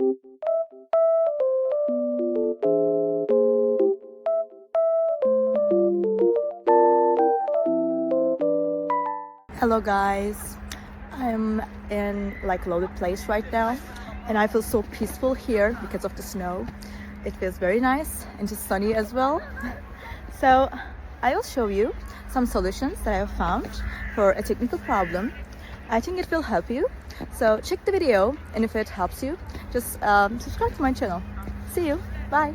Hello guys, I'm in like loaded place right now and I feel so peaceful here because of the snow. It feels very nice and just sunny as well. So I will show you some solutions that I have found for a technical problem. I think it will help you. So check the video, and if it helps you, just subscribe to my channel. See you. Bye.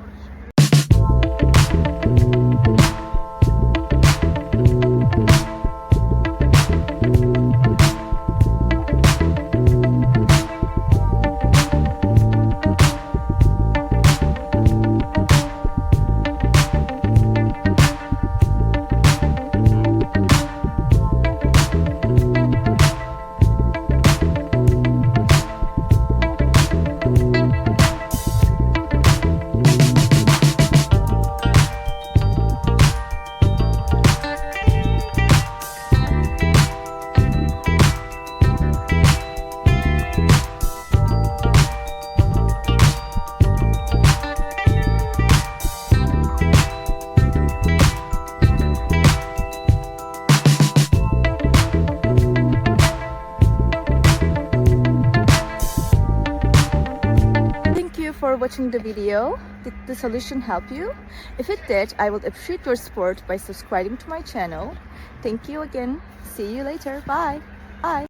For watching the video. Did the solution help you? If it did, I would appreciate your support by subscribing to my channel. Thank you again. See you later. Bye. Bye.